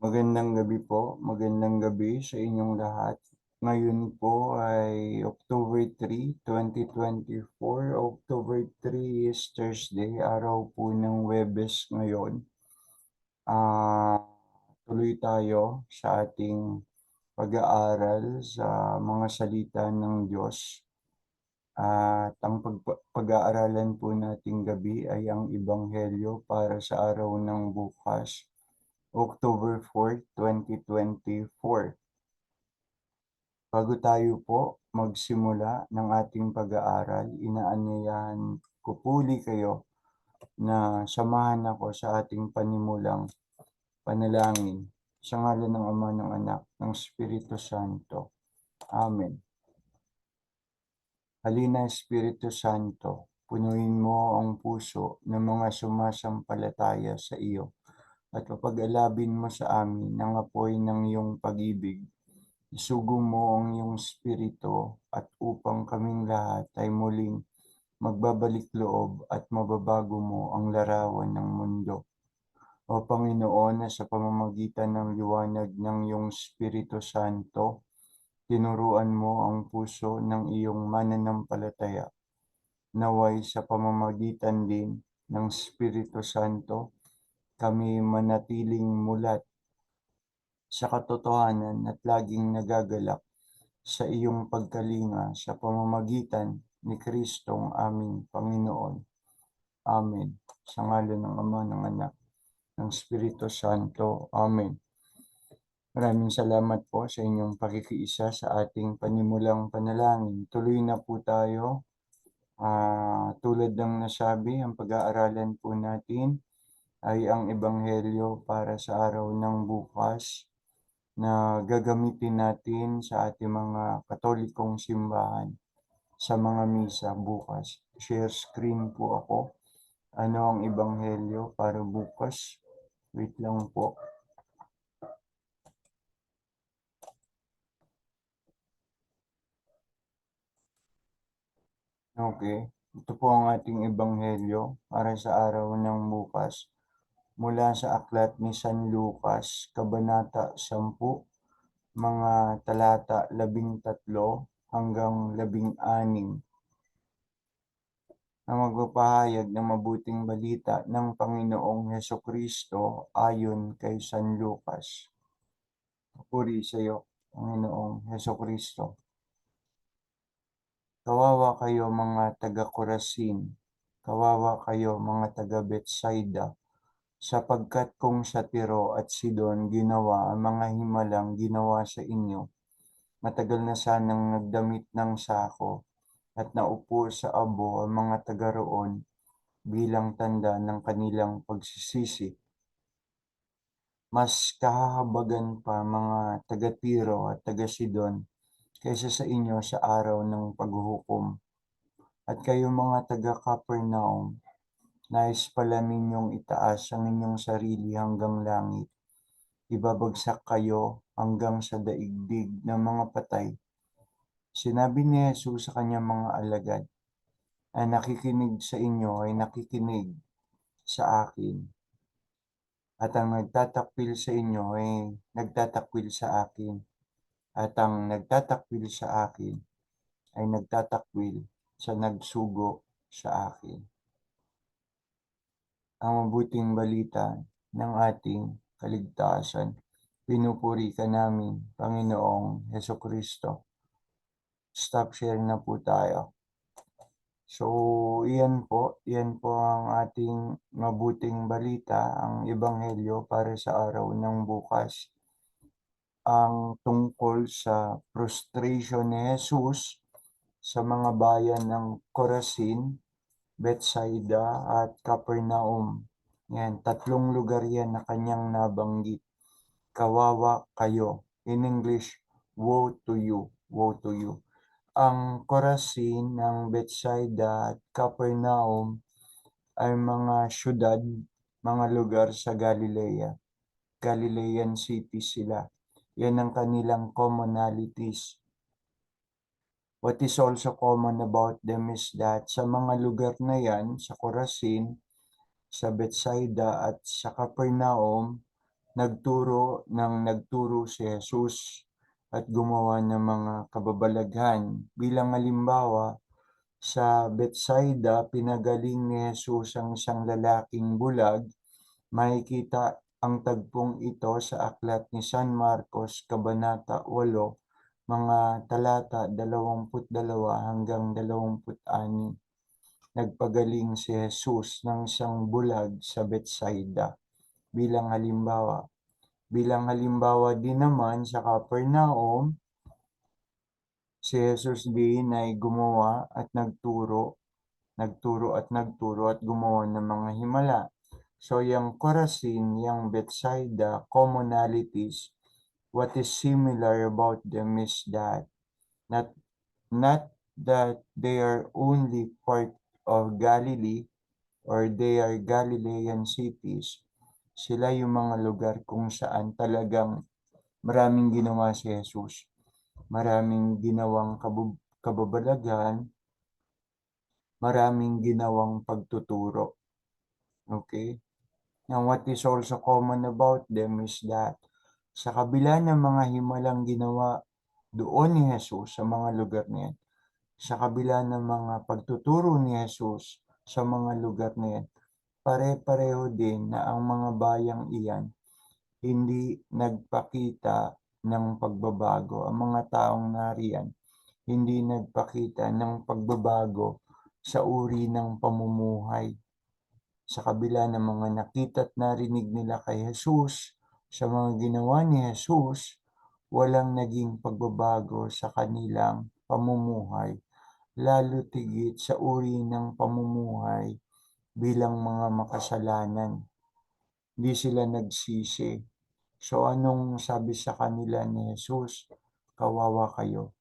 Magandang gabi po, magandang gabi sa inyong lahat. Ngayon po ay October 3, 2024. October 3 is Thursday, araw po ng Huwebes ngayon. Ah, Tuloy tayo sa ating pag-aaral sa mga salita ng Diyos. At ang pag-aaralan po nating gabi ay ang Ebanghelyo para sa araw ng bukas, October 4, 2024. Bago tayo po magsimula ng ating pag-aaral, inaanyayahan ko puli kayo na samahan ako sa ating panimulang panalangin. Sa ngalan ng Ama, ng Anak, ng Espiritu Santo. Amen. Halina, Espiritu Santo, punuin mo ang puso ng mga sumasampalataya sa iyo at kapag-alabin mo sa amin ng apoy ng iyong pag-ibig. Isugo mo ang iyong espiritu at upang kaming lahat ay muling magbabalik loob at mababago mo ang larawan ng mundo. O Panginoon, na sa pamamagitan ng liwanag ng iyong Espiritu Santo, tinuruan mo ang puso ng iyong mananampalataya. Naway sa pamamagitan din ng Espiritu Santo, kami manatiling mulat sa katotohanan at laging nagagalak sa iyong pagkalinga sa pamamagitan ni Kristong aming Panginoon. Amen. Sa ngalan ng Ama, ng Anak, ng Espiritu Santo. Amen. Maraming salamat po sa inyong pakikiisa sa ating panimulang panalangin. Tuloy na po tayo. Tulad ng nasabi, ang pag-aaralan po natin ay ang Ebanghelyo para sa araw ng bukas na gagamitin natin sa ating mga Katolikong simbahan sa mga misa bukas. Share screen po ako. Ano ang Ebanghelyo para bukas? Wait lang po. Okay. Ito po ang ating Ebanghelyo para sa araw ng bukas. Mula sa aklat ni San Lucas, Kabanata 10, mga talata 13 hanggang 16, na magpapahayag ng mabuting balita ng Panginoong Hesukristo ayon kay San Lucas. Puri sa iyo, Panginoong Hesukristo. Kawawa kayo mga taga-Corazin, kawawa kayo mga taga-Betsaida, sapagkat kung sa Tiro at Sidon ginawa ang mga himalang ginawa sa inyo, matagal na sanang nagdamit ng sako at naupo sa abo ang mga taga roon bilang tanda ng kanilang pagsisisi. Mas kahahabagan pa mga taga-Tiro at taga-Sidon kaysa sa inyo sa araw ng paghuhukom. At kayo mga taga-Capernaum, nais pala ninyong itaas ang inyong sarili hanggang langit. Ibabagsak kayo hanggang sa daigdig ng mga patay. Sinabi ni Jesus sa kanyang mga alagad, ang nakikinig sa inyo ay nakikinig sa akin. At ang nagtatakwil sa inyo ay nagtatakwil sa akin. At ang nagtatakwil sa akin ay nagtatakwil sa nagsugo sa akin. Ang mabuting balita ng ating kaligtasan. Pinupuri ka namin, Panginoong Hesukristo. Stop share na po tayo. So, iyan po ang ating mabuting balita, ang Ebanghelyo para sa araw ng bukas. Ang tungkol sa frustration ni Jesus sa mga bayan ng Corazin, Betsaida at Capernaum. Yan, tatlong lugar yan na kanyang nabanggit. Kawawa kayo. In English, woe to you, woe to you. Ang Corazin, ng Betsaida at Capernaum ay mga syudad, mga lugar sa Galilea. Galilean cities sila. Yan ang kanilang commonalities. What is also common about them is that sa mga lugar na yan, sa Corazin, sa Betsaida at sa Capernaum, nagturo si Jesus at gumawa ng mga kababalaghan. Bilang halimbawa, sa Betsaida, pinagaling ni Jesus ang isang lalaking bulag. Makikita ang tagpong ito sa aklat ni San Marcos, Kabanata 8, mga talata 22 hanggang 26. Nagpagaling si Jesus ng isang bulag sa Betsaida bilang halimbawa. Bilang halimbawa din naman sa Capernaum, si Jesus din ay gumawa at nagturo at gumawa ng mga himala. So, yung Chorazin, yung Bethsaida, commonalities, what is similar about them is that not not that they are only part of Galilee or they are Galilean cities. Sila yung mga lugar kung saan talagang maraming ginawa si Jesus. Maraming ginawang kababalagan, maraming ginawang pagtuturo. Okay? Now, what is also common about them is that sa kabila ng mga himalang ginawa doon ni Jesus sa mga lugar na yan, sa kabila ng mga pagtuturo ni Jesus sa mga lugar na yan, pare-pareho din na ang mga bayang iyan hindi nagpakita ng pagbabago. Ang mga taong nariyan hindi nagpakita ng pagbabago sa uri ng pamumuhay. Sa kabila ng mga nakita at narinig nila kay Jesus, sa mga ginawa ni Jesus, walang naging pagbabago sa kanilang pamumuhay, lalo tigit sa uri ng pamumuhay bilang mga makasalanan. Hindi sila nagsisi. So anong sabi sa kanila ni Jesus? Kawawa kayo,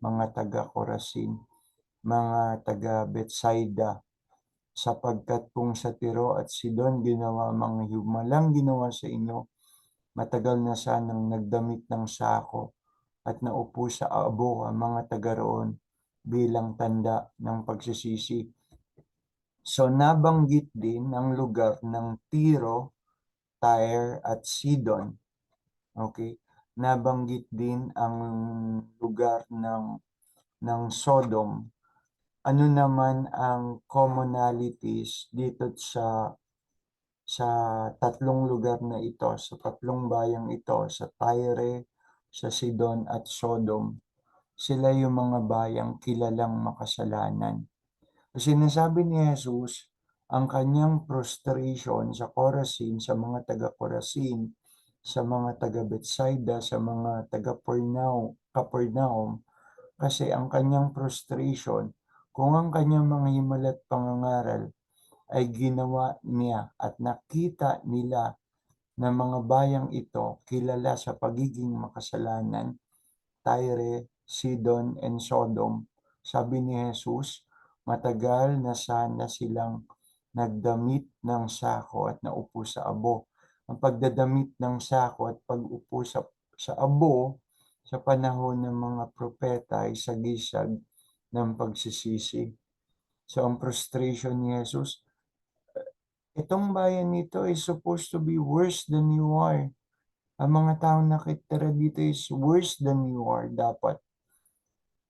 mga taga Corazin, mga taga Betsaida, sapagkat kung sa Tiro at Sidon ginawa mga himalang ginawa sa inyo, matagal na sanang nagdamit ng sako at naupo sa abo ang mga taga roon bilang tanda ng pagsisisi. So nabanggit din ang lugar ng Tiro, Tyre at Sidon. Okay? Nabanggit din ang lugar ng Sodom. Ano naman ang commonalities dito sa tatlong lugar na ito, sa tatlong bayang ito, sa Tyre, sa Sidon at Sodom? Sila yung mga bayang kilalang makasalanan. Kasi sinasabi ni Jesus, ang kanyang frustration sa Chorazin, sa mga taga-Chorazin, sa mga taga-Betsaida, sa mga taga-Capernaum, kasi ang kanyang frustration, kung ang kanyang mga himala at pangangaral ay ginawa niya at nakita nila na mga bayang ito kilala sa pagiging makasalanan, Tyre, Sidon, and Sodom, sabi ni Jesus, matagal na sana silang nagdamit ng sako at naupo sa abo. Ang pagdadamit ng sako at pag-upo sa abo sa panahon ng mga propeta ay sagisag ng pagsisisi. So ang frustration ni Jesus, itong bayan nito is supposed to be worse than you are. Ang mga taong nakitira dito is worse than you are dapat.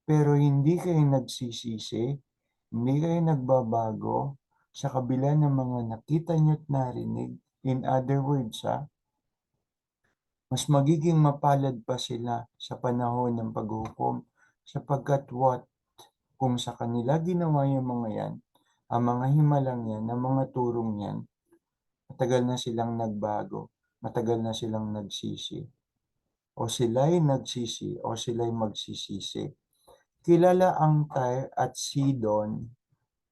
Pero hindi kayo nagsisisi, hindi kayo nagbabago sa kabila ng mga nakita nyo at narinig. In other words, mas magiging mapalad pa sila sa panahon ng paghukom sapagkat kung sa kanila ginawa yung mga yan, ang mga himalang yan, ang mga turong yan, matagal na silang nagbago, matagal na silang nagsisi. O sila'y nagsisi o sila'y magsisisi. Kilala ang Tyre at Sidon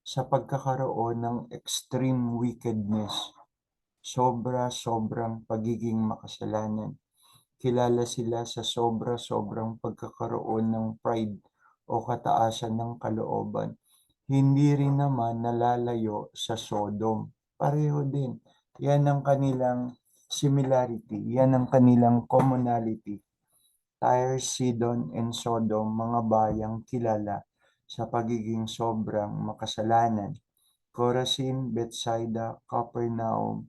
sa pagkakaroon ng extreme wickedness, sobrang pagiging makasalanan. Kilala sila sa sobrang pagkakaroon ng pride o kataasan ng kalooban. Hindi rin naman nalalayo sa Sodom. Pareho din. Yan ang kanilang similarity. Yan ang kanilang commonality. Tyre, Sidon, and Sodom, mga bayang kilala sa pagiging sobrang makasalanan. Chorazin, Bethsaida, Capernaum,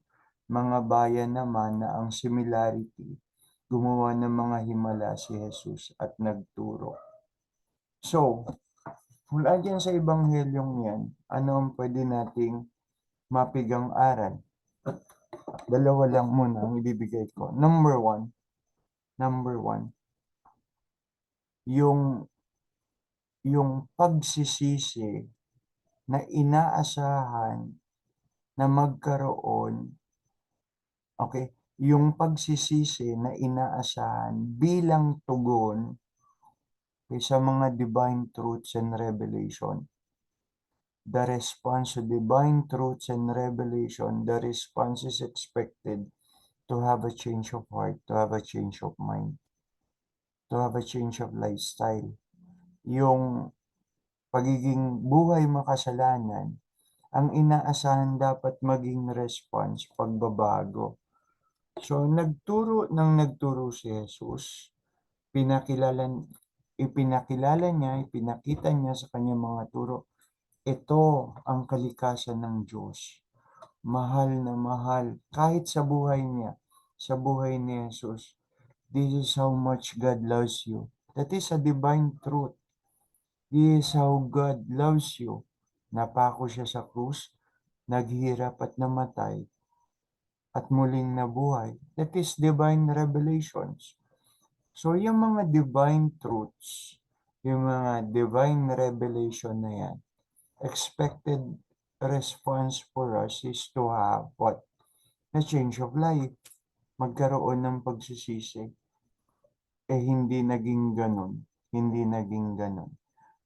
mga bayan naman na ang similarity, gumawa ng mga himala si Jesus at nagturo. So, mula diyan sa ebanghelyong 'yan, ano ang puwede nating mapigang aral? Dalawa lang muna ang ibibigay ko. Number one, yung pagsisisi na inaasahan na magkaroon, okay, yung pagsisisi na inaasahan bilang tugon sa mga divine truths and revelation. The response to divine truths and revelation, the response is expected to have a change of heart, to have a change of mind, to have a change of lifestyle. Yung pagiging buhay makasalanan, ang inaasahan dapat maging response, pagbabago. So, nagturo si Jesus, ipinakilala niya, ipinakita niya sa kanyang mga turo, ito ang kalikasan ng Diyos. Mahal na mahal, kahit sa buhay niya, sa buhay ni Jesus, this is how much God loves you. That is a divine truth. This is how God loves you. Napako siya sa krus, naghirap at namatay, at muling nabuhay. That is divine revelations. So, yung mga divine truths, yung mga divine revelation na yan, expected response for us is to have what? A change of life. Magkaroon ng pagsisisi. Hindi naging ganun. Hindi naging ganun.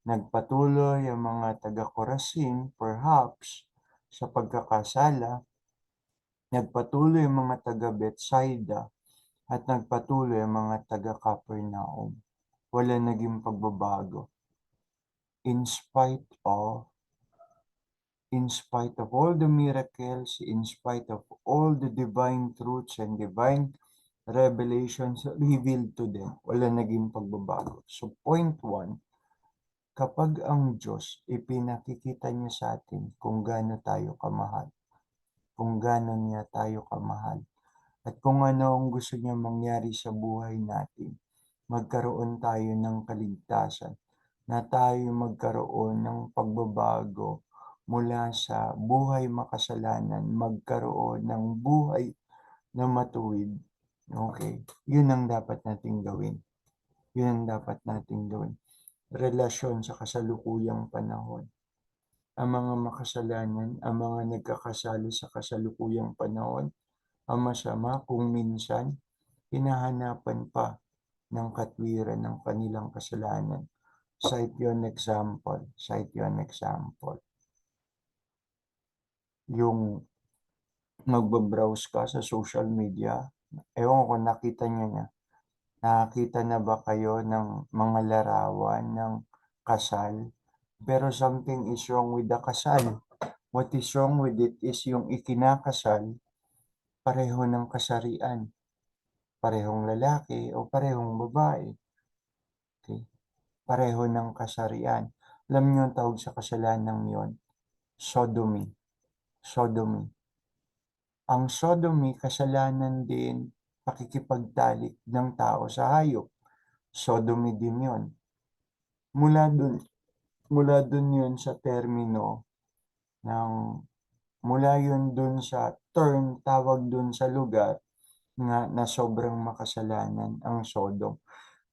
Nagpatuloy ang mga taga-Corazin, perhaps, sa pagkakasala. Nagpatuloy ang mga taga-Bethsaida at nagpatuloy ang mga taga-Capernaum. Wala naging pagbabago. In spite of all the miracles, in spite of all the divine truths and divine revelations revealed to them, wala naging pagbabago. So point 1, kapag ang Diyos ipinakikita niya sa atin kung gaano tayo kamahal, kung gaano niya tayo kamahal, at kung ano ang gusto niya mangyari sa buhay natin, magkaroon tayo ng kaligtasan, na tayo magkaroon ng pagbabago mula sa buhay makasalanan, magkaroon ng buhay na matuwid. Okay, yun ang dapat nating gawin. Yun ang dapat nating gawin. Relasyon sa kasalukuyang panahon. Ang mga makasalanan, ang mga nagkakasala sa kasalukuyang panahon, ang masama kung minsan hinahanapan pa ng katwiran ng kanilang kasalanan. Cite yon example. Yung magbabrowse ka sa social media, ewan ko nakita niya. Nakakita na ba kayo ng mga larawan ng kasal? Pero something is wrong with the kasal. What is wrong with it is yung ikinakasal, pareho ng kasarian. Parehong lalaki o parehong babae. Okay? Pareho ng kasarian. Alam niyo ang tawag sa kasalanan yon? Sodomy. Sodomy. Ang sodomy, kasalanan din pakikipagtalik ng tao sa hayop. Sodomy din yon. Mula dun yun sa termino mula yun dun sa term, tawag dun sa lugar nga na sobrang makasalanan ang Sodom.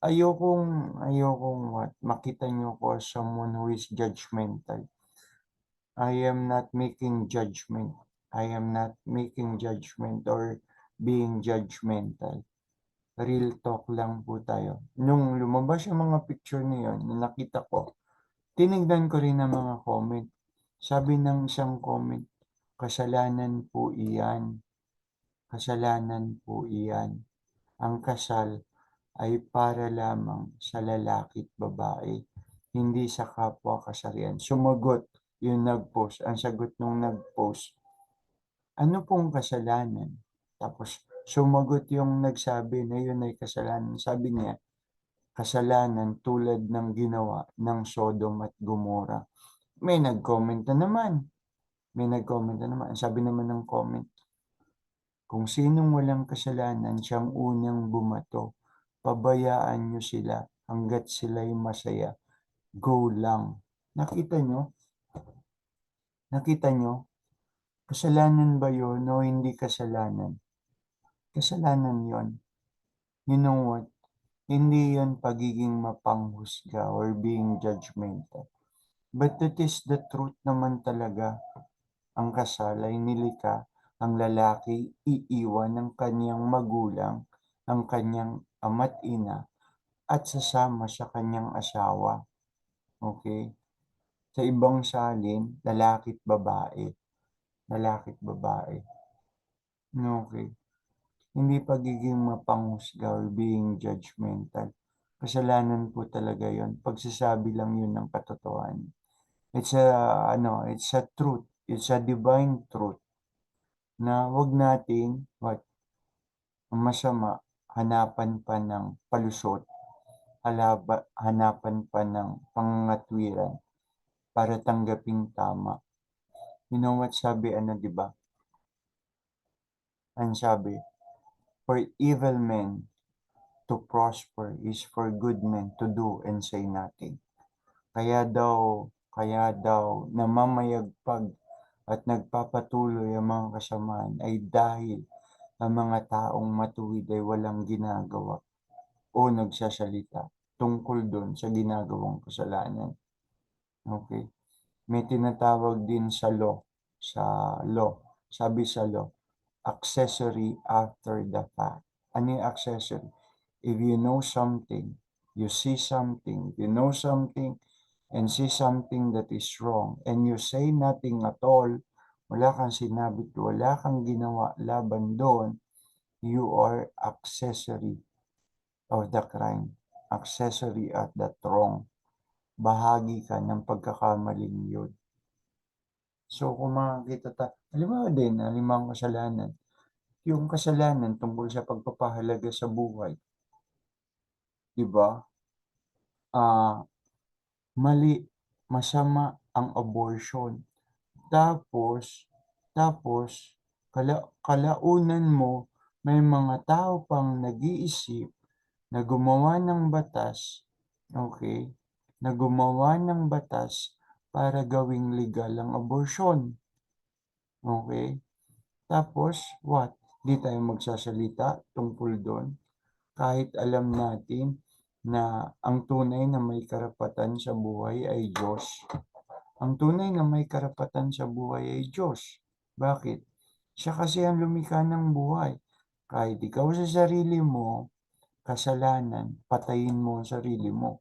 Ayokong makita niyo ko someone who is judgmental. I am not making judgment. Or being judgmental. Real talk lang po tayo. Nung lumabas yung mga picture na yun, na nakita ko, tinignan ko rin ang mga comment. Sabi ng isang comment, kasalanan po iyan. Kasalanan po iyan. Ang kasal ay para lamang sa lalaki at babae, hindi sa kapwa kasarian. Sumagot yung nag-post. Ang sagot nung nag-post, ano pong kasalanan? Tapos sumagot yung nagsabi na yun ay kasalanan. Sabi niya, kasalanan tulad ng ginawa ng Sodom at Gomora. May nag-comment na naman. Sabi naman ng comment, Kung sinong walang kasalanan siyang unang bumato. Pabayaan niyo sila hangga't sila'y masaya. Go lang. Nakita niyo? Nakita niyo? Kasalanan ba yun o hindi kasalanan? Kasalanan yon. You know what? Hindi yon pagiging mapanghusga or being judgmental. But that is the truth naman talaga. Ang kasal ay nilikha, ang lalaki iiwan ng kanyang magulang, ang kanyang ama't ina, at sasama sa kanyang asawa. Okay? Sa ibang salin, lalaki't babae. Lalaki't babae. Okay? Hindi pagiging mapanghusga or being judgmental. Kasalanan po talaga yon. Pagsasabi lang yun ng katotohanan. It's a truth. It's a divine truth na wag nating masama, hanapan pa ng palusot, hanapan pa ng pangangatwiran para tanggaping tama. You know what sabi, 'di ba? Ang sabi, for evil men to prosper is for good men to do and say nothing. Kaya daw namamayagpag at nagpapatuloy ang mga kasamaan ay dahil ang mga taong matuwid ay walang ginagawa o nagsasalita tungkol doon sa ginagawang kasalanan. Okay? May tinatawag din sa law, sabi sa law, accessory after the fact. Ano yung accessory? If you know something, you see something, you know something, and see something that is wrong, and you say nothing at all, wala kang sinabi, wala kang ginawa laban doon, you are accessory of the crime, accessory at that wrong. Bahagi ka ng pagkakamaling yun. So kung makakita halimbawa kasalanan, yung kasalanan tungkol sa pagpapahalaga sa buhay, di ba? Mali, masama ang abortion. Tapos, tapos, kalaunan mo, may mga tao pang nag-iisip na gumawa ng batas, okay? Na gumawa ng batas para gawing legal ang abortion. Okay? Tapos, what? Di tayo magsasalita tungkol doon. Kahit alam natin na ang tunay na may karapatan sa buhay ay Diyos. Ang tunay na may karapatan sa buhay ay Diyos. Bakit? Siya kasi ang lumikha ng buhay. Kahit ikaw sa sarili mo, kasalanan, patayin mo ang sarili mo.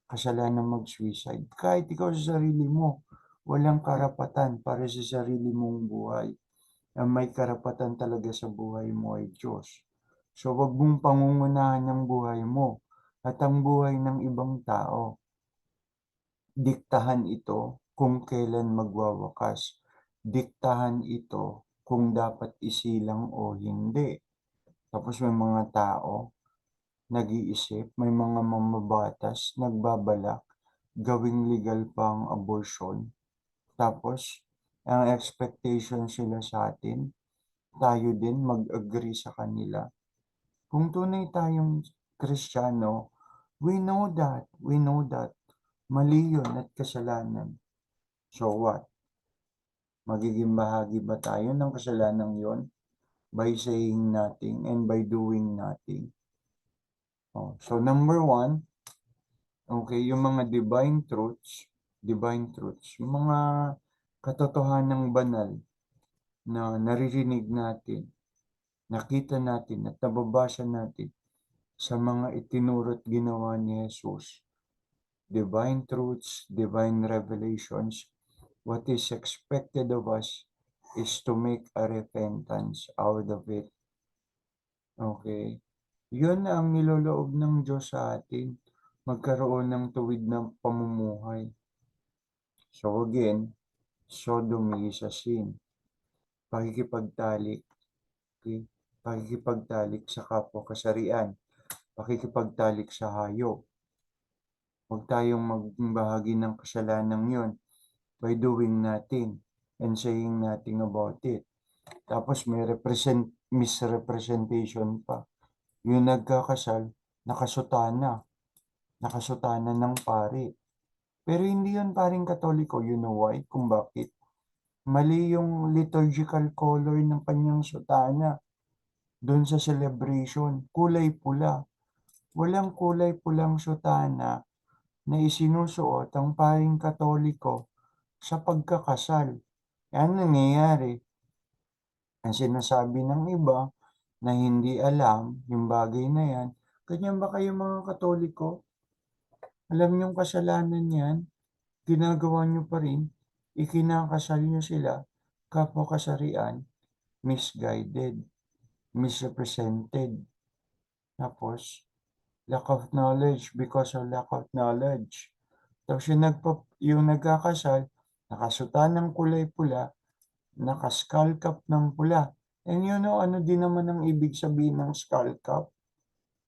Kasalanan mag-suicide. Kahit ikaw sa sarili mo, walang karapatan para sa sarili mong buhay. Ang may karapatan talaga sa buhay mo ay Diyos. So, wag mong pangungunahan ang buhay mo at ang buhay ng ibang tao. Diktahan ito kung kailan magwawakas. Diktahan ito kung dapat isilang o hindi. Tapos may mga tao nag-iisip, may mga mamabatas nagbabalak gawing legal pa ang abortion. Tapos, ang expectation sila sa atin, tayo din mag-agree sa kanila. Kung tunay tayong Kristiyano, we know that, mali yun at kasalanan. So what? Magiging bahagi ba tayo ng kasalanan yon by saying nothing and by doing nothing? So number one, okay, yung mga divine truths, yung mga katotohanang banal na naririnig natin, nakita natin at nababasa natin sa mga itinuro't ginawa ni Jesus. Divine truths, divine revelations, what is expected of us is to make a repentance out of it. Okay? Yun na ang niloloob ng Diyos sa atin, magkaroon ng tuwid na pamumuhay. So again, sodomy is a sin. Pakikipagtalik, okay? Pakikipagtalik sa kapwa kasarian, pakikipagtalik sa hayop. Huwag tayong magbahagi ng kasalanan yon by doing nothing and saying nothing about it. Tapos may misrepresentation pa. Yung nagkakasal, nakasutana. Nakasutana ng pari. Pero hindi yun paring Katoliko. You know why? Kung bakit? Mali yung liturgical color ng kanyang sutana doon sa celebration. Kulay pula. Walang kulay pulang sutana na isinusuot ang paring Katoliko sa pagkakasal. Yan nangyayari. Ang sinasabi ng iba na hindi alam yung bagay na yan, ganyan ba kayo mga Katoliko? Alam niyong kasalanan yan, ginagawa niyo pa rin, ikinakasal niyo sila, kapwa kasarian, misguided, misrepresented. Tapos, lack of knowledge because of lack of knowledge. Tapos yung nagkakasal, nakasuta ng kulay pula, naka-skull cap ng pula. And you know, ano din naman ang ibig sabihin ng skull cap?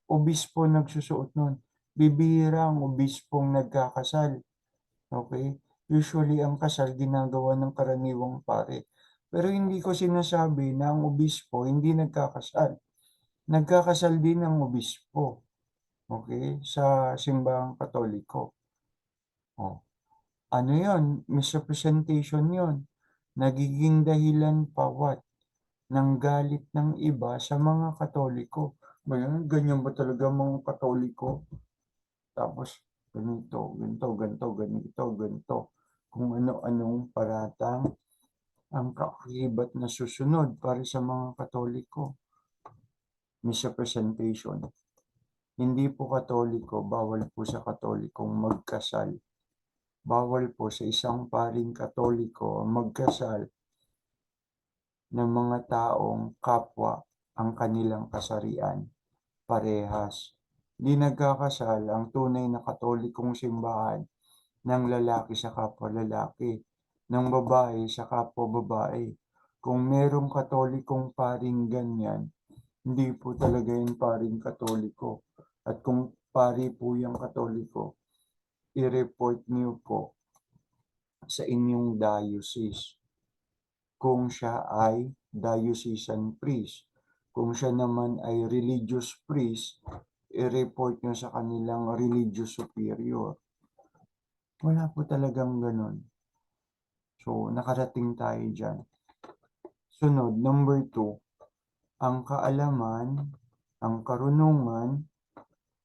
Obispo nagsusuot nun. Bibihira ang obispong nagkakasal. Okay? Usually, ang kasal ginagawa ng karaniwang pare. Pero hindi ko sinasabi na ang obispo hindi nagkakasal. Nagkakasal din ang obispo. Okay? Sa simbahang Katoliko. Oh. Ano yon? Misrepresentation yon. Nagiging dahilan pawat ng galit ng iba sa mga Katoliko. Ganyan ba talaga mga Katoliko? Tapos, ganito, ganito, ganito, ganito, ganito. Kung ano-anong paratang ang kaakibat na susunod para sa mga Katoliko. Misrepresentation. Hindi po Katoliko, bawal po sa Katolikong magkasal. Bawal po sa isang paring Katoliko magkasal ng mga taong kapwa ang kanilang kasarian. Parehas. Di nagkakasal ang tunay na Katolikong simbahan ng lalaki sa kapwa lalaki, ng babae sa kapwa babae. Kung merong Katolikong paring ganyan, hindi po talaga yung paring Katoliko. At kung pari po yung Katoliko, i-report niyo po sa inyong diocese kung siya ay diocesan priest. Kung siya naman ay religious priest, i-report nyo sa kanilang religious superior. Wala po talagang ganun. So, nakarating tayo dyan. Sunod, number 2, ang kaalaman, ang karunungan,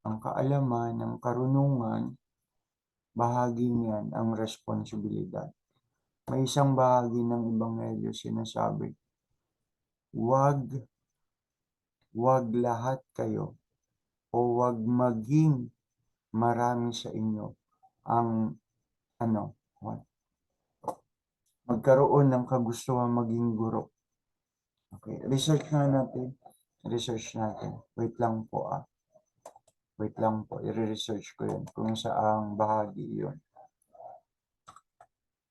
ang kaalaman, ang karunungan, bahagi niyan ang responsibilidad. May isang bahagi ng Ebanghelyo sinasabi, wag lahat kayo o wag maging marami sa inyo ang magkaroon ng kagustuhan maging guro. Okay, research nga natin. Research natin. Wait lang po. Wait lang po. I-research ko yun kung saang bahagi yun.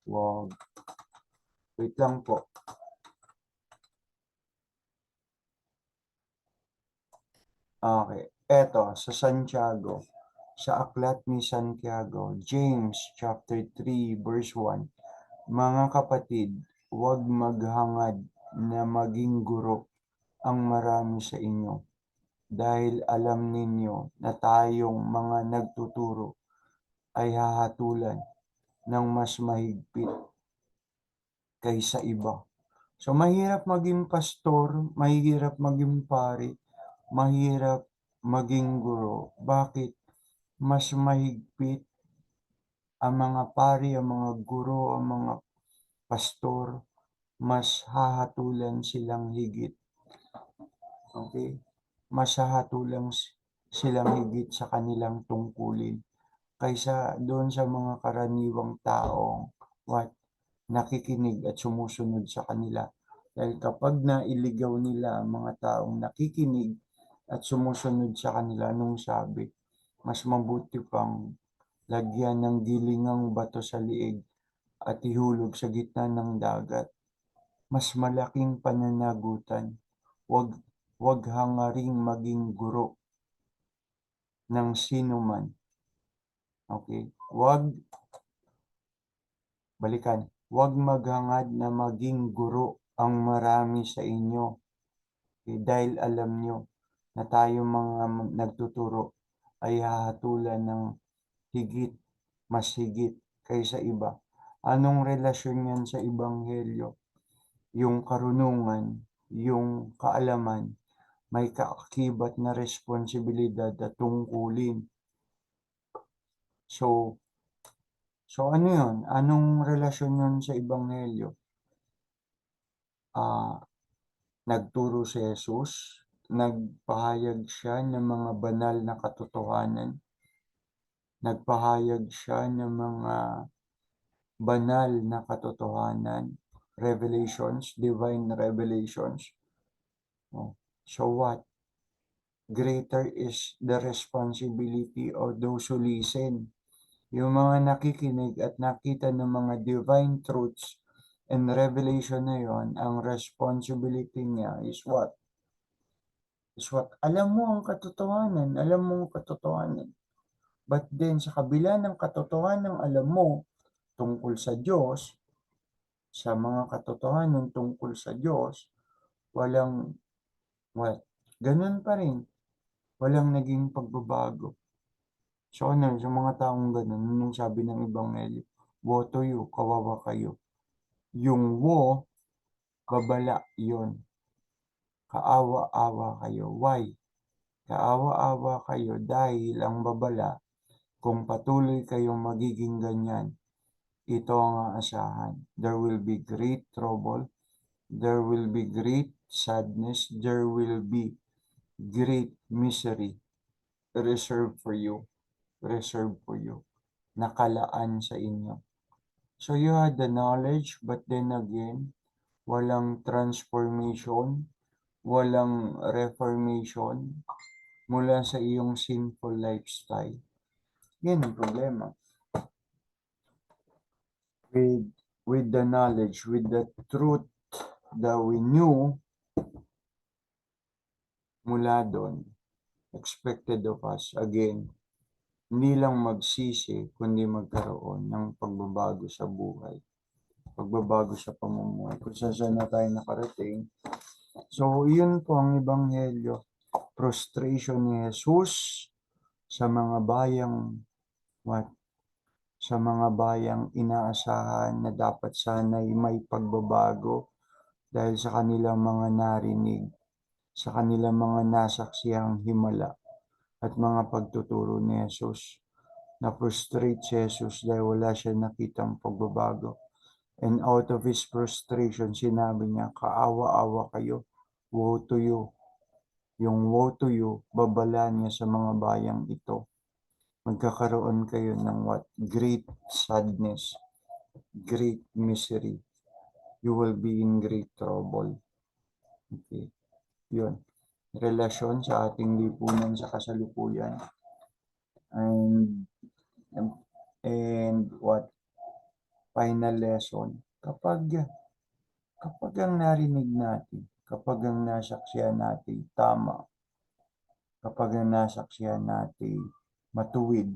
Wag. Wait lang po. Okay. Eto, sa Santiago. Sa aklat ni Santiago, James chapter 3 verse 1. Mga kapatid, huwag maghangad na maging guro ang marami sa inyo dahil alam ninyo na tayong mga nagtuturo ay hahatulan ng mas mahigpit kaysa iba. So mahirap maging pastor, mahirap maging pari, mahirap maging guro. Bakit? Mas mahigpit ang mga pari, ang mga guro, ang mga pastor, mas hahatulan silang higit. Okay? Mas hahatulan silang higit sa kanilang tungkulin kaysa doon sa mga karaniwang taong nakikinig at sumusunod sa kanila. Dahil kapag nailigaw nila ang mga taong nakikinig at sumusunod sa kanila, nung sabi, mas mabuti pang lagyan ng gilingang bato sa liig at ihulog sa gitna ng dagat. Mas malaking pananagutan. Wag hangaring maging guro ng sino man. Okay? Balikan. Wag maghangad na maging guro ang marami sa inyo, dahil alam niyo na tayong mga nagtuturo ay hahatulan ng higit, mas higit kaysa iba. Anong relasyon yan sa ebanghelyo? Yung karunungan, yung kaalaman, may kaakibat na responsibilidad at tungkulin. So ano yun? Anong relasyon yun sa ebanghelyo? Nagturo si Jesus, nagpahayag siya ng mga banal na katotohanan, nagpahayag siya ng mga banal na katotohanan, revelations, divine revelations. So what? Greater is the responsibility of those who listen. Yung mga nakikinig at nakita ng mga divine truths and revelation na yon, ang responsibility niya is what? Alam mo ang katotohanan, alam mo ang katotohanan. But then, sa kabila ng katotohanan alam mo tungkol sa Diyos, sa mga katotohanan tungkol sa Diyos, walang, what? Ganun pa rin. Walang naging pagbabago. So ano, sa mga taong ganun, nung sabi ng Ebanghelyo, woe to you, kawawa kayo. Yung woe, babala yon. Kaawa-awa kayo. Why? Kaawa-awa kayo dahil ang babala, kung patuloy kayong magiging ganyan, ito ang aasahan. There will be great trouble. There will be great sadness. There will be great misery reserved for you. Reserved for you. Nakalaan sa inyo. So you had the knowledge, but then again, walang transformation, walang reformation mula sa iyong sinful lifestyle. Yan ang problema. With the knowledge, with the truth that we knew, mula doon, expected of us, again, hindi lang magsisi, kundi magkaroon ng pagbabago sa buhay. Pagbabago sa pamumuhay. Kung saan na tayo nakarating. So, yun po ang ebanghelyo. Prostration ni Jesus sa mga bayang sa mga bayang inaasahan na dapat sana'y may pagbabago dahil sa kanilang mga narinig, sa kanilang mga nasaksiyang himala at mga pagtuturo ni Jesus. Na-frustrate si Jesus dahil wala siya nakitang pagbabago. And out of his frustration, sinabi niya, kaawa-awa kayo, woe to you. Yung woe to you, babala niya sa mga bayang ito. Magkakaroon kayo ng what? Great sadness, great misery. You will be in great trouble. Okay. Yun. Relasyon sa ating lipunan sa kasalukuyan. And what? Final lesson. Kapag ang narinig natin, kapag ang nasaksihan natin tama, kapag ang nasaksihan natin matuwid,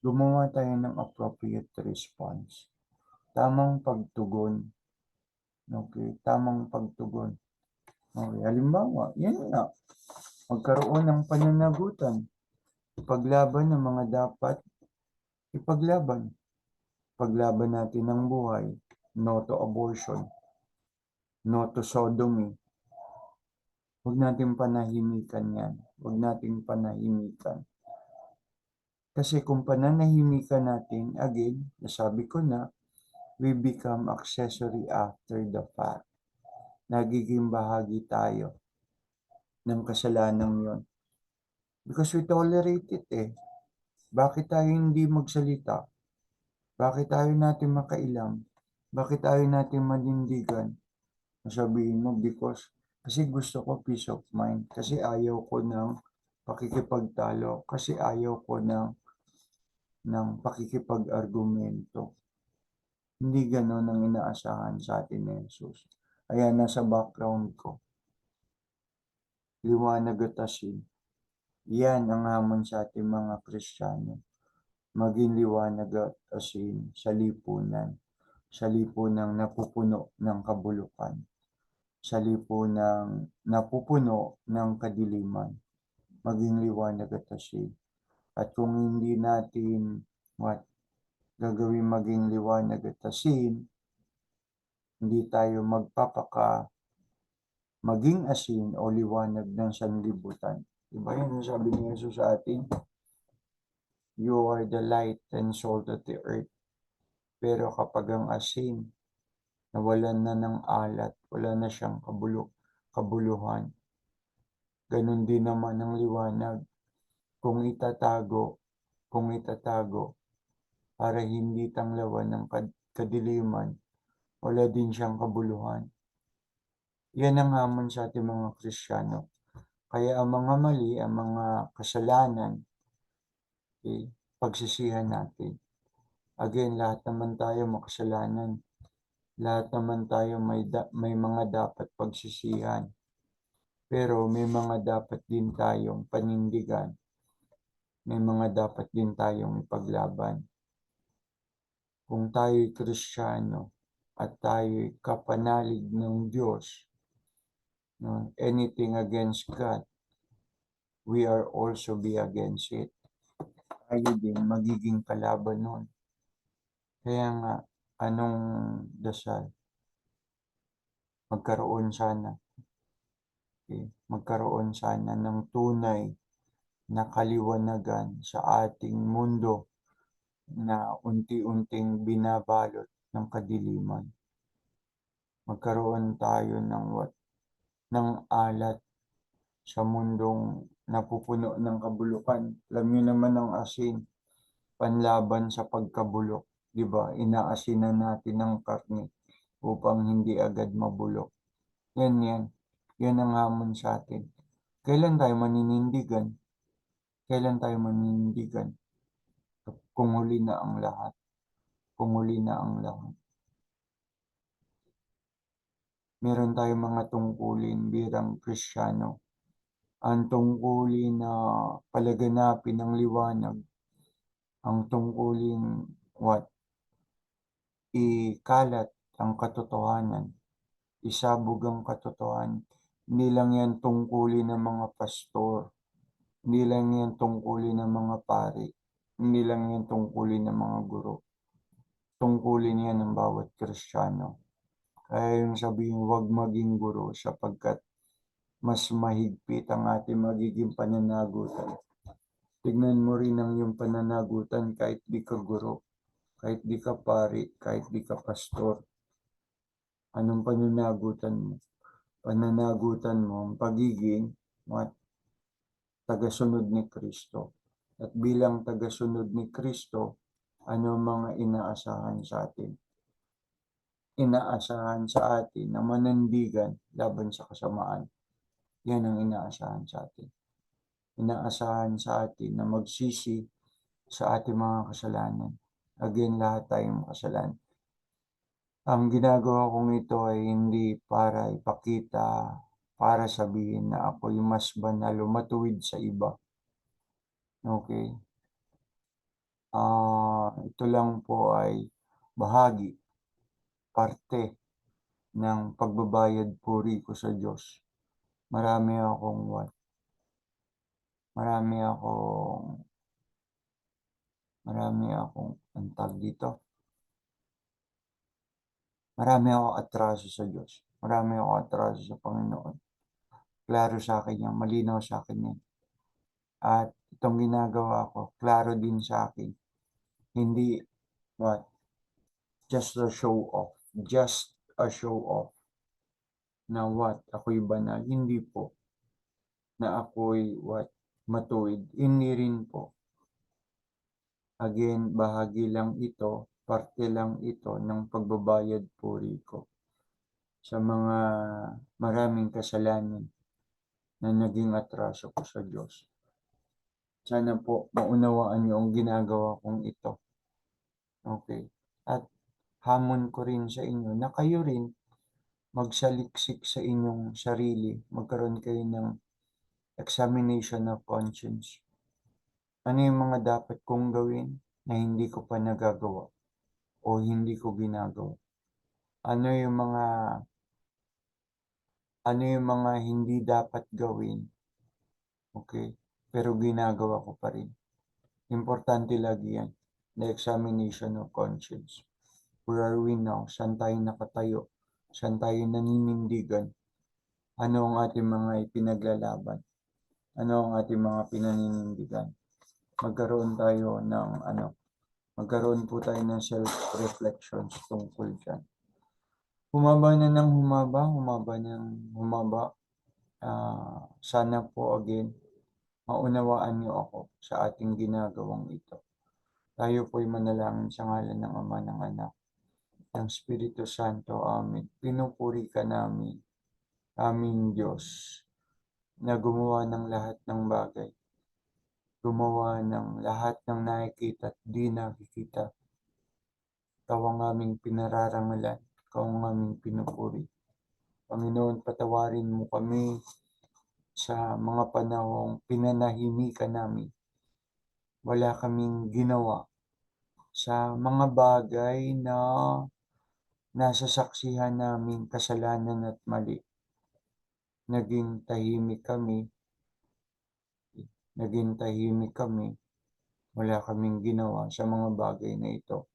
gumawa tayo ng appropriate response. Tamang pagtugon. Okay, tamang pagtugon. Okay, halimbawa, yan nga. Magkaroon ng pananagutan. Paglaban ng mga dapat ipaglaban. Paglaban natin ng buhay. No to abortion. No to sodomy. Huwag natin panahimikan yan. Huwag natin panahimikan. Kasi kung pananahimikan natin, again, nasabi ko na, we become accessory after the fact. Nagiging bahagi tayo ng kasalanan yon. Because we tolerate it eh. Bakit tayo hindi magsalita? Bakit tayo natin makailam? Bakit tayo natin manindigan? Sabihin mo, kasi gusto ko peace of mind. Kasi ayaw ko ng pakikipagtalo. Kasi ayaw ko ng pakikipag-argumento. Hindi ganon ang inaasahan sa atin ni Jesus. Ayan, nasa background ko. Liwanag at asin. Yan ang hamon sa ating mga Kristiyano. Maging liwanag at asin sa lipunan. Sa lipunang napupuno ng kabulukan. sa lipunang napupuno ng kadiliman, maging liwanag at asin. At kung hindi natin gagawing maging liwanag at asin, hindi tayo maging asin o liwanag ng sanlibutan. Diba yun ang sabi ni Jesus sa atin? You are the light and salt of the earth. Pero kapag ang asin nawalan na ng alat, wala na siyang kabuluhan. Ganon din naman ang liwanag. Kung itatago, para hindi tanglawan ng kadiliman, wala din siyang kabuluhan. Yan ang hamon sa ating mga Kristiyano. Kaya ang mga mali, ang mga kasalanan, pagsisihan natin. Again, lahat naman tayo makasalanan. Lahat naman tayo may mga dapat pagsisihan. Pero may mga dapat din tayong panindigan. May mga dapat din tayong ipaglaban. Kung tayo'y Kristiyano at tayo'y kapanalig ng Diyos, no, anything against God, we are also be against it. Tayo din magiging kalaban nun. Kaya nga, anong dasal? Magkaroon sana ng tunay na kaliwanagan sa ating mundo na unti-unting binabalot ng kadiliman. Magkaroon tayo ng alat sa mundong napupuno ng kabulukan. Alam niyo naman ang asin, panlaban sa pagkabulok. Diba? Inaasinan natin ang karne upang hindi agad mabulok. Yan. Yan ang hamon sa atin. Kailan tayo maninindigan? Kung huli na ang lahat. Meron tayong mga tungkulin bilang Kristiyano. Ang tungkulin na palaganapin ang liwanag. Ang tungkulin ikalat ang katotohanan. Isabog ang katotohanan. Hindi lang yan tungkulin ng mga pastor. Hindi lang yan tungkulin ng mga pari. Hindi lang yan tungkulin ng mga guro. Tungkulin yan ng bawat Kristiyano. Kaya yung sabihin, huwag maging guro sapagkat mas mahigpit ang ating magiging pananagutan. Tignan mo rin ang iyong pananagutan kahit di ka guro, kahit di ka pari, kahit di ka pastor. Anong pananagutan mo? Pananagutan mo ang pagiging tagasunod ni Kristo. At bilang tagasunod ni Kristo, ano mga inaasahan sa atin? Inaasahan sa atin na manandigan laban sa kasamaan. Yan ang inaasahan sa atin. Inaasahan sa atin na magsisi sa ating mga kasalanan. Again, lahat tayong kasalanan. Ang ginagawa kong ito ay hindi para ipakita, para sabihin na ako'y mas banal o matuwid sa iba. Okay? Ito lang po ay bahagi, parte ng pagbabayad puri ko sa Diyos. Marami akong ang tawag dito. Marami akong atraso sa Diyos. Marami akong atraso sa Panginoon. Klaro sa akin yan. Malinaw sa akin yan. At itong ginagawa ko, klaro din sa akin. Hindi, just a show off. Just a show off. Na ako'y banal. Hindi po. Na ako'y matuwid. Hindi rin po. Again, bahagi lang ito, parte lang ito ng pagbabayad puri ko sa mga maraming kasalanan na naging atraso ko sa Diyos. Sana po maunawaan niyo ang ginagawa kong ito. Okay. At hamon ko rin sa inyo na kayo rin magsaliksik sa inyong sarili. Magkaroon kayo ng examination of conscience. Ano yung mga dapat kong gawin na hindi ko pa nagagawa o hindi ko ginagawa? Ano yung mga Ano yung mga hindi dapat gawin, okey, pero ginagawa ko pa rin. Importante lagi 'yan, the examination of conscience. Where are we now? Saan tayo nakatayo? Saan tayo naninindigan? Ano ang ating mga ipinaglalaban? Ano ang ating mga pinaninindigan? Magkaroon tayo ng magkaroon po tayo ng self-reflections tungkol diyan. Humaba na ng humaba, humaba ng humaba. Sana po again, maunawaan niyo ako sa ating ginagawang ito. Tayo po'y manalangin sa ngalan ng Ama, ng Anak, ng Espiritu Santo. Amen. Pinupuri ka namin, aming Diyos, na gumawa ng lahat ng bagay. Gumawa ng lahat ng nakikita at di nakikita. Ikaw ang aming pinararangalan. Ikaw ang aming pinupuri. Panginoon, patawarin mo kami sa mga panahong pinanahimikan namin. Wala kaming ginawa sa mga bagay na nasasaksihan namin kasalanan at mali. Naging tahimik kami, naging tahimik kami. Wala kaming ginawa sa mga bagay na ito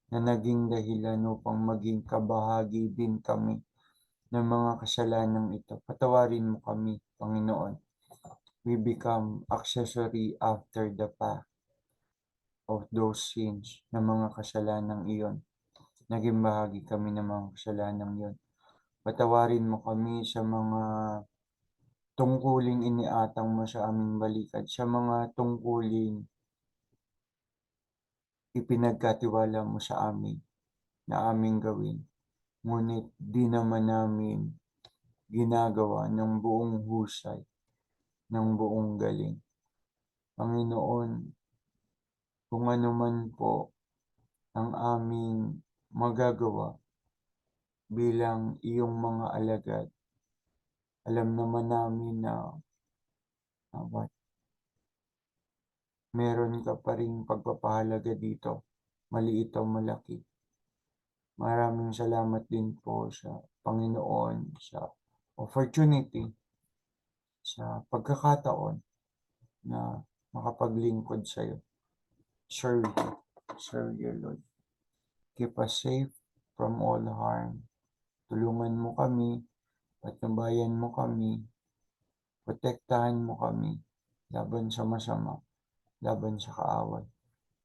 na naging dahilan upang maging kabahagi din kami ng mga kasalanang ito. Patawarin mo kami, Panginoon. We become accessory after the fact of those sins na mga kasalanang iyon. Naging bahagi kami ng mga kasalanang iyon. Patawarin mo kami sa mga tungkuling iniatang mo sa aming balikat, sa mga tungkuling ipinagkatiwala mo sa amin na aming gawin. Ngunit di naman namin ginagawa ng buong husay, ng buong galing. Panginoon, kung ano man po ang aming magagawa bilang iyong mga alagad, alam naman namin na what, meron ka pa ring pagpapahalaga dito, maliit o malaki. Maraming salamat din po sa Panginoon sa opportunity, sa pagkakataon na makapaglingkod sa'yo. Serve you, serve you, Lord. Keep us safe from all harm. Tulungan mo kami, patnubayan mo kami, protektahan mo kami laban sa masama, laban sa kaaway.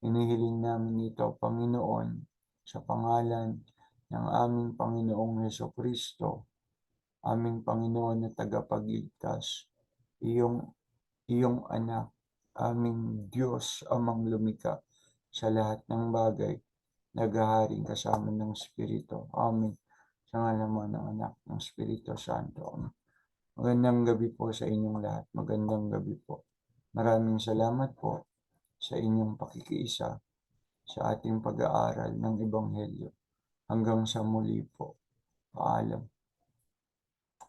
Hinihiling namin ito, Panginoon, sa pangalan ng aming Panginoong Hesukristo, aming Panginoon na tagapagligtas, iyong anak, aming Diyos amang lumikha sa lahat ng bagay, naghaharing kasama ng Espiritu. Amen. Sa ngalan mo ng Anak, ng Espiritu Santo. Amen. Magandang gabi po sa inyong lahat. Magandang gabi po. Maraming salamat po sa inyong pakikiisa sa ating pag-aaral ng Ebanghelyo. Hanggang sa muli po. Paalam.